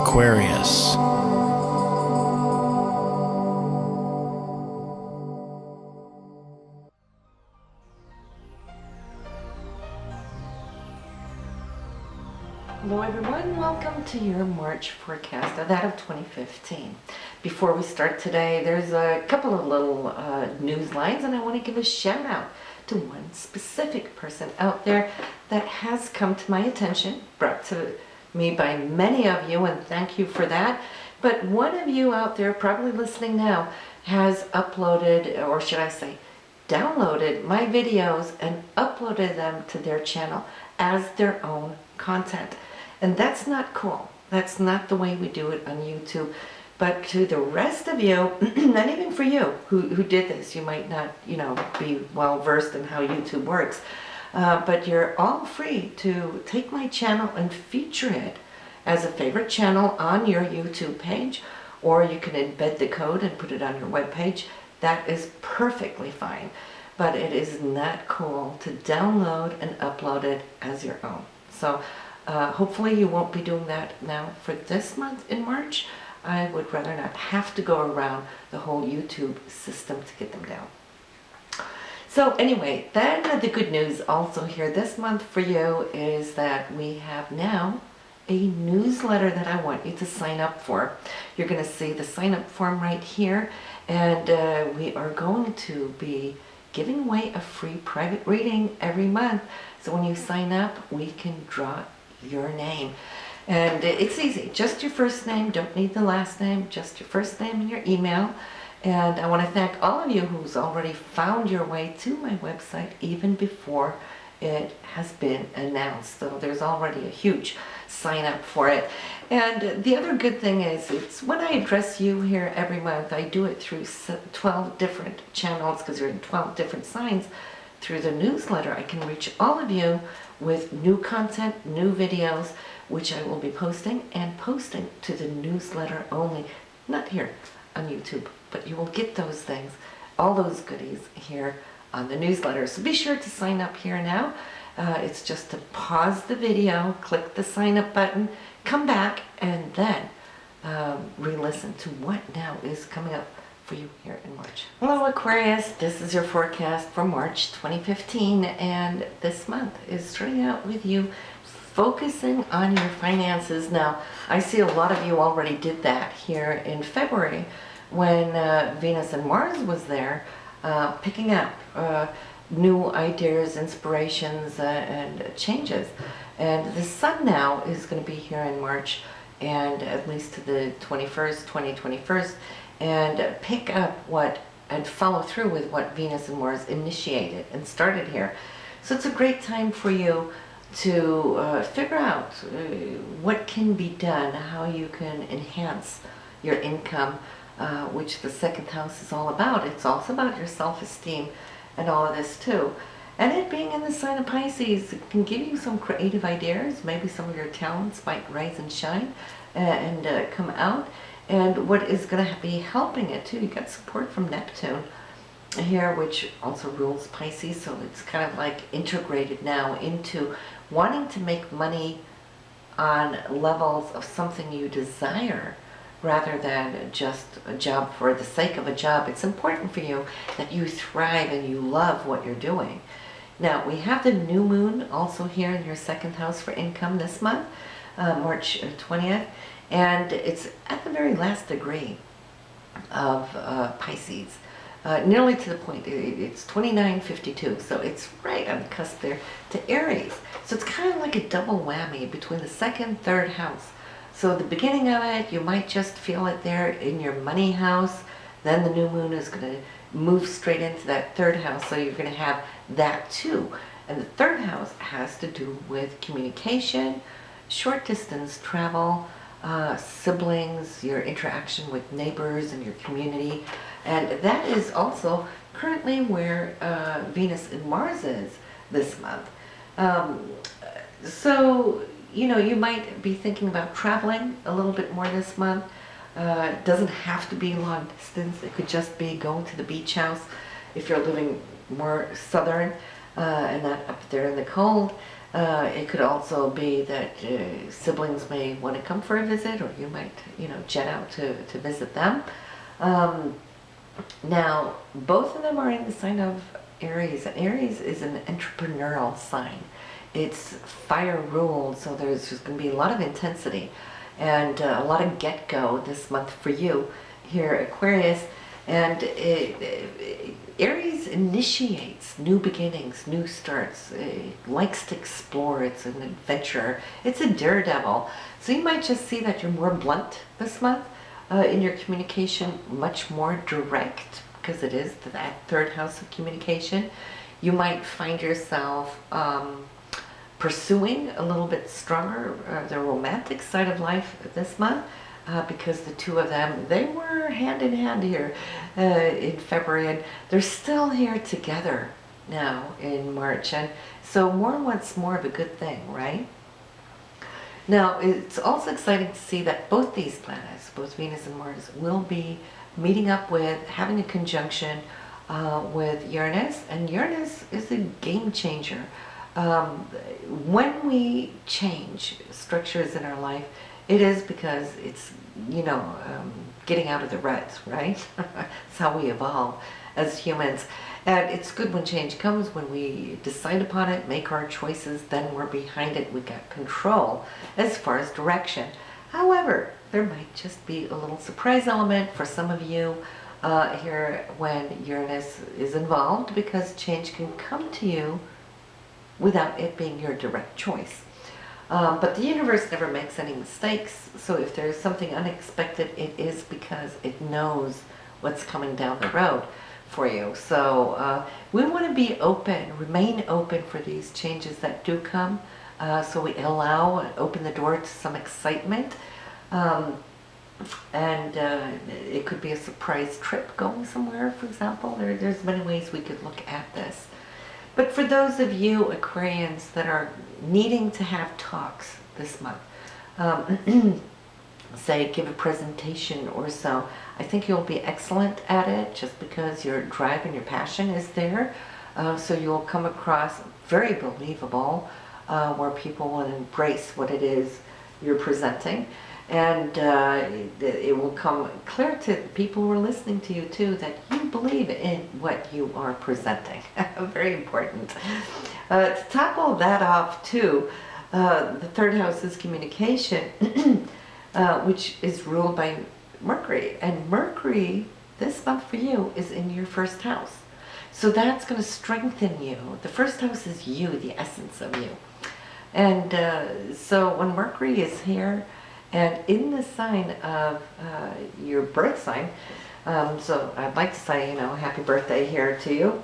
Aquarius. Hello everyone, welcome to your March forecast, that of 2015. Before we start today, there's a couple of little news lines, and I want to give a shout out to one specific person out there that has come to my attention, brought to me by many of you, and thank you for that. But one of you out there probably listening now has uploaded, or should I say downloaded my videos and uploaded them to their channel as their own content. And that's not cool. That's not the way we do it on YouTube. But to the rest of you, not even for you who did this, you might not, be well versed in how YouTube works. But you're all free to take my channel and feature it as a favorite channel on your YouTube page, or you can embed the code and put it on your web page. That is perfectly fine. But it is not cool to download and upload it as your own. So hopefully you won't be doing that now for this month in March. I would rather not have to go around the whole YouTube system to get them down. So anyway, then the good news also here this month for you is that we have now a newsletter that I want you to sign up for. You're going to see the sign up form right here, and we are going to be giving away a free private reading every month. So when you sign up, we can draw your name. And it's easy, just your first name, don't need the last name, just your first name and your email. And I want to thank all of you who's already found your way to my website even before it has been announced. So there's already a huge sign up for it. And the other good thing is, it's when I address you here every month, I do it through 12 different channels, because you're in 12 different signs. Through the newsletter, I can reach all of you with new content, new videos, which I will be posting to the newsletter only, not here on YouTube, but you will get those things, all those goodies here on the newsletter. So be sure to sign up here now. It's just to pause the video, click the sign up button, come back, and then re-listen to what now is coming up for you here in March. Hello Aquarius, this is your forecast for March 2015, and this month is starting out with you focusing on your finances. Now, I see a lot of you already did that here in February when Venus and Mars was there, picking out new ideas, inspirations, and changes. And the Sun now is going to be here in March, and at least to the 2021st, and pick up and follow through with what Venus and Mars initiated and started here. So it's a great time for you to figure out what can be done, how you can enhance your income, which the second house is all about. It's also about your self-esteem and all of this too. And it being in the sign of Pisces, it can give you some creative ideas. Maybe some of your talents might rise and shine and come out. And what is going to be helping it too, you got support from Neptune here, which also rules Pisces, so it's kind of like integrated now into wanting to make money on levels of something you desire rather than just a job for the sake of a job. It's important for you that you thrive and you love what you're doing. Now, we have the new moon also here in your second house for income this month, March 20th, and it's at the very last degree of Pisces. Nearly to the point, it's 2952, so it's right on the cusp there to Aries. So it's kind of like a double whammy between the second, third house. So the beginning of it, you might just feel it there in your money house. Then the new moon is going to move straight into that third house, so you're going to have that too. And the third house has to do with communication, short distance travel, siblings, your interaction with neighbors and your community. And that is also currently where Venus and Mars is this month. So, you might be thinking about traveling a little bit more this month. It doesn't have to be long distance. It could just be going to the beach house if you're living more southern and not up there in the cold. It could also be that siblings may want to come for a visit, or you might, jet out to visit them. Um, Now, both of them are in the sign of Aries, and Aries is an entrepreneurial sign. It's fire ruled, so there's just going to be a lot of intensity and a lot of get-go this month for you here, Aquarius. And Aries initiates new beginnings, new starts. It likes to explore. It's an adventurer. It's a daredevil. So you might just see that you're more blunt this month in your communication, much more direct, because it is that third house of communication. You might find yourself pursuing a little bit stronger the romantic side of life this month, because the two of them, they were hand in hand here in February, and they're still here together now in March, and so more wants more of a good thing, right? Now, it's also exciting to see that both these planets, both Venus and Mars, will be meeting up with, having a conjunction with Uranus, and Uranus is a game changer. When we change structures in our life, it is because it's, getting out of the ruts, right? That's how we evolve as humans. And it's good when change comes, when we decide upon it, make our choices, then we're behind it, we got control as far as direction. However, there might just be a little surprise element for some of you here when Uranus is involved, because change can come to you without it being your direct choice. But the universe never makes any mistakes, so if there's something unexpected, it is because it knows what's coming down the road for you. So we want to be open, remain open for these changes that do come, so we allow and open the door to some excitement. And it could be a surprise trip going somewhere, for example. There's many ways we could look at this. But for those of you Aquarians that are needing to have talks this month, say give a presentation or so, I think you'll be excellent at it, just because your drive and your passion is there. So you'll come across very believable, where people will embrace what it is you're presenting. And it will come clear to people who are listening to you too, that you believe in what you are presenting. Very important. To top all that off too, the third house is communication, which is ruled by Mercury. And Mercury, this month for you, is in your first house. So that's going to strengthen you. The first house is you, the essence of you. And so when Mercury is here, and in the sign of your birth sign, so I'd like to say, happy birthday here to you.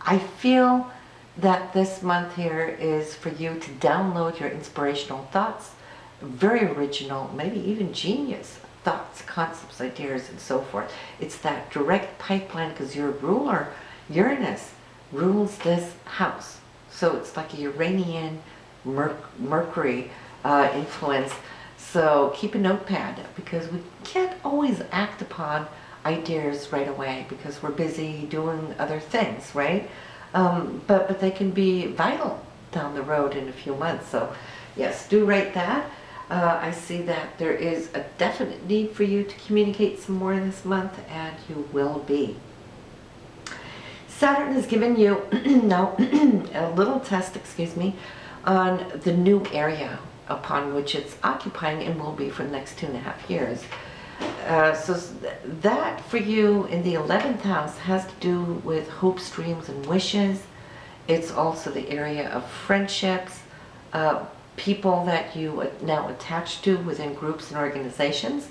I feel that this month here is for you to download your inspirational thoughts, very original, maybe even genius thoughts, concepts, ideas, and so forth. It's that direct pipeline, because your ruler, Uranus, rules this house. So it's like a Uranian Mercury influence. So keep a notepad, because we can't always act upon ideas right away because we're busy doing other things, right? But they can be vital down the road in a few months. So yes, do write that. I see that there is a definite need for you to communicate some more this month, and you will be. Saturn has given you now a little test, on the new area upon which it's occupying and will be for the next 2.5 years. So that for you in the 11th house has to do with hopes, dreams, and wishes. It's also the area of friendships, people that you now attach to within groups and organizations.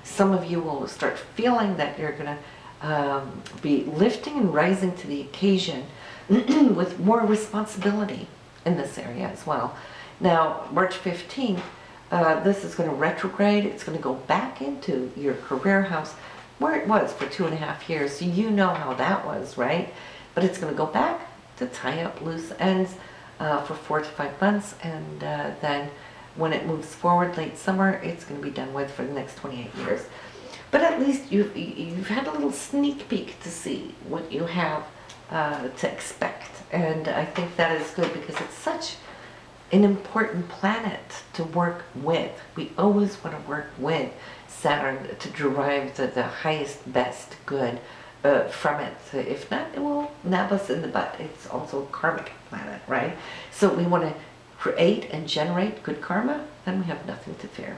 Some of you will start feeling that you're going to be lifting and rising to the occasion with more responsibility in this area as well. Now, March 15th, this is going to retrograde. It's going to go back into your career house where it was for 2.5 years. So you know how that was, right? But it's going to go back to tie up loose ends for 4 to 5 months. And then when it moves forward late summer, it's going to be done with for the next 28 years. But at least you've had a little sneak peek to see what you have to expect. And I think that is good because it's such an important planet to work with. We always want to work with Saturn to derive the highest, best good from it. If not, it will nab us in the butt. It's also a karmic planet, right? So we want to create and generate good karma, then we have nothing to fear.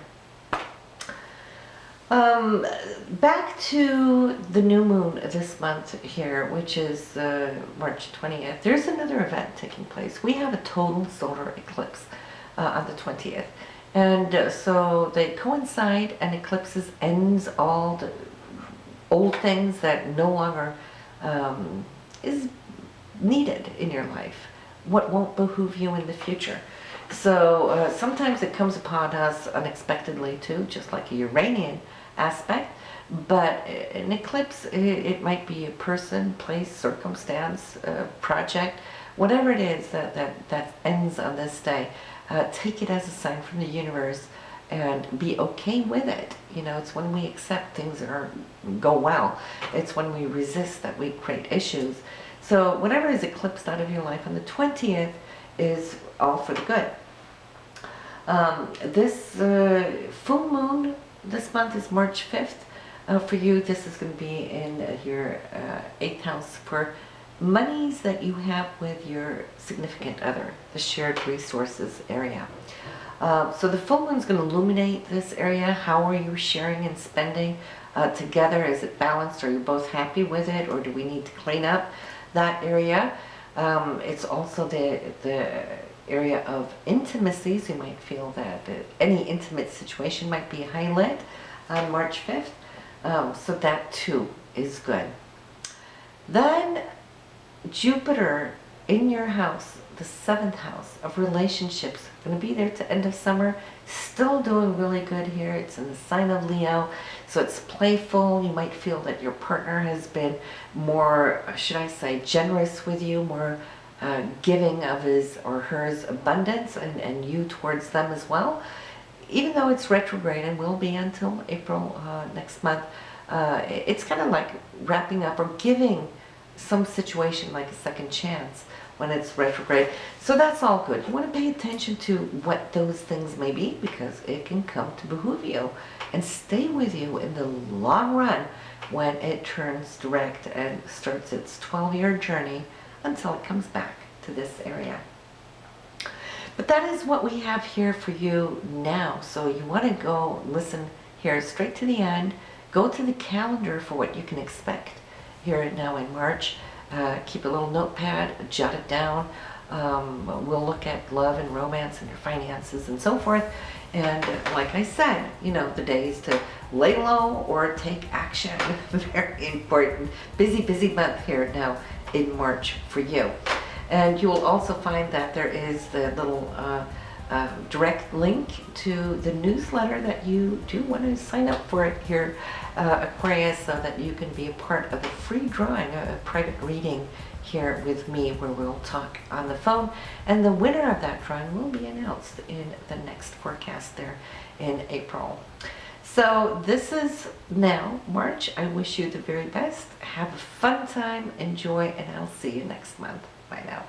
Back to the new moon this month here, which is March 20th. There's another event taking place. We have a total solar eclipse on the 20th. And so they coincide, and eclipses ends all the old things that no longer is needed in your life, what won't behoove you in the future. So sometimes it comes upon us unexpectedly too, just like a Uranian aspect. But an eclipse, it might be a person, place, circumstance, project, whatever it is that ends on this day. Take it as a sign from the universe and be okay with it. You know, it's when we accept things that go well. It's when we resist that we create issues. So whatever is eclipsed out of your life on the 20th is all for the good. This full moon this month is March 5th. For you, this is going to be in your 8th house for monies that you have with your significant other, the shared resources area. So the full moon is going to illuminate this area. How are you sharing and spending together? Is it balanced? Are you both happy with it, or do we need to clean up that area? It's also the area of intimacies. You might feel that any intimate situation might be highlighted on March 5th. So that too is good. Then Jupiter in your house, the 7th house of relationships, going to be there to end of summer. Still doing really good here. It's in the sign of Leo, so it's playful. You might feel that your partner has been more, should I say, generous with you, more giving of his or hers abundance, and you towards them as well. Even though it's retrograde and will be until April next month, it's kind of like wrapping up or giving some situation like a second chance when it's retrograde. So that's all good. You want to pay attention to what those things may be, because it can come to behoove you and stay with you in the long run when it turns direct and starts its 12-year journey until it comes back to this area. But that is what we have here for you now. So you want to go listen here straight to the end. Go to the calendar for what you can expect here now in March. Keep a little notepad, jot it down. We'll look at love and romance and your finances and so forth. And like I said, you know, the days to lay low or take action. Very important. Busy, busy month here now in March for you. And you will also find that there is the little direct link to the newsletter that you do want to sign up for it here, Aquarius, so that you can be a part of the free drawing, a private reading here with me where we'll talk on the phone. And the winner of that drawing will be announced in the next forecast there in April. So this is now March. I wish you the very best. Have a fun time, enjoy, and I'll see you next month. Bye now.